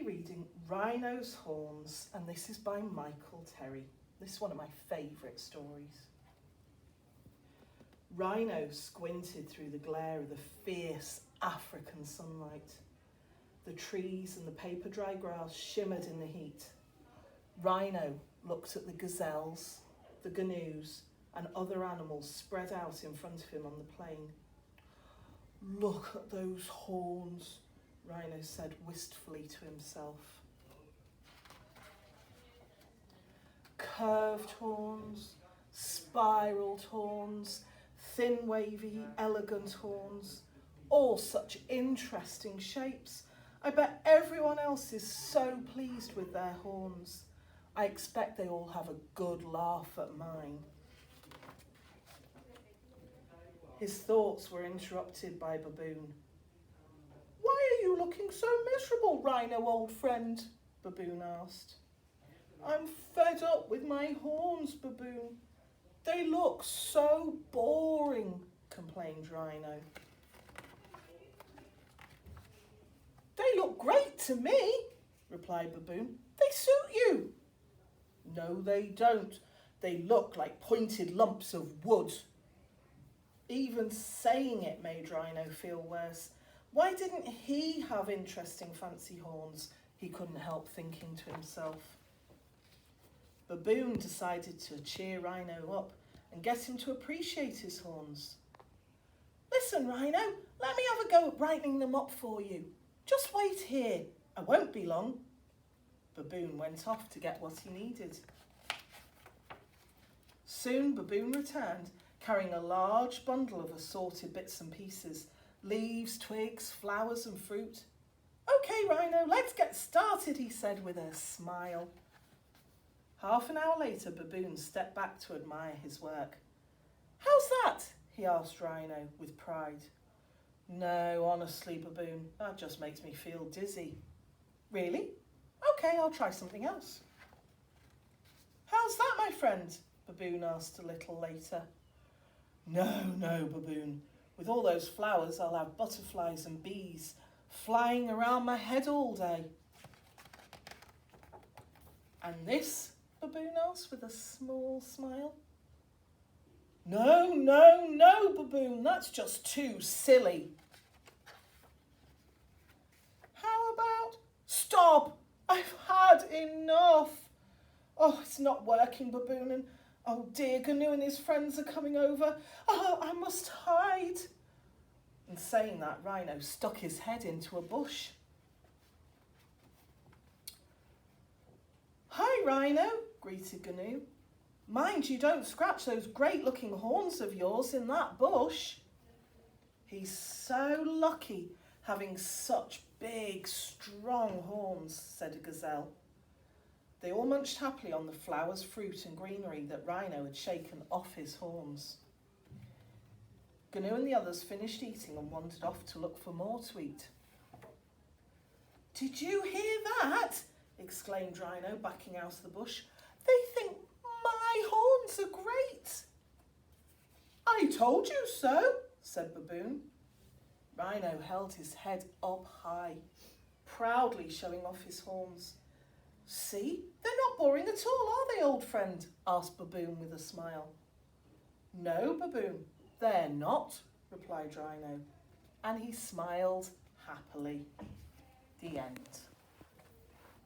reading Rhino's Horns, and this is by Michael Terry. This is one of my favourite stories. Rhino squinted through the glare of the fierce African sunlight. The trees and the paper dry grass shimmered in the heat. Rhino looked at the gazelles, the gnu's, and other animals spread out in front of him on the plain. "Look at those horns," Rhino said wistfully to himself. Curved horns, spiraled horns, thin, wavy, elegant horns, all such interesting shapes. I bet everyone else is so pleased with their horns. I expect they all have a good laugh at mine. His thoughts were interrupted by Baboon. "Why are you looking so miserable, Rhino, old friend?" Baboon asked. "I'm fed up with my horns, Baboon. They look so boring," complained Rhino. "They look great to me," replied Baboon. "They suit you." "No, they don't. They look like pointed lumps of wood." Even saying it made Rhino feel worse. Why didn't he have interesting fancy horns? He couldn't help thinking to himself. Baboon decided to cheer Rhino up and get him to appreciate his horns. "Listen, Rhino, let me have a go at brightening them up for you. Just wait here. I won't be long." Baboon went off to get what he needed. Soon Baboon returned, carrying a large bundle of assorted bits and pieces, leaves, twigs, flowers and fruit. "Okay, Rhino, let's get started," he said with a smile. Half an hour later, Baboon stepped back to admire his work. "How's that?" he asked Rhino with pride. "No, honestly, Baboon, that just makes me feel dizzy." "Really? Okay, I'll try something else." "How's that, my friend?" Baboon asked a little later. No, Baboon. With all those flowers, I'll have butterflies and bees flying around my head all day." "And this?" Baboon asked with a small smile. No, Baboon, that's just too silly." "How about—" "Stop! I've had enough. Oh, it's not working, Baboon, and oh dear, Gnu and his friends are coming over. Oh, I must hide." And saying that, Rhino stuck his head into a bush. "Hi, Rhino," greeted Gnu. "Mind you don't scratch those great-looking horns of yours in that bush." "He's so lucky having such big, strong horns," said a gazelle. They all munched happily on the flowers, fruit and greenery that Rhino had shaken off his horns. Gnu and the others finished eating and wandered off to look for more to eat. "Did you hear that?" exclaimed Rhino, backing out of the bush. "They think my horns are great." "I told you so," said Baboon. Rhino held his head up high, proudly showing off his horns. "See, they're not boring at all, are they, old friend?" asked Baboon with a smile. "No, Baboon, they're not," replied Rhino, and he smiled happily. The end.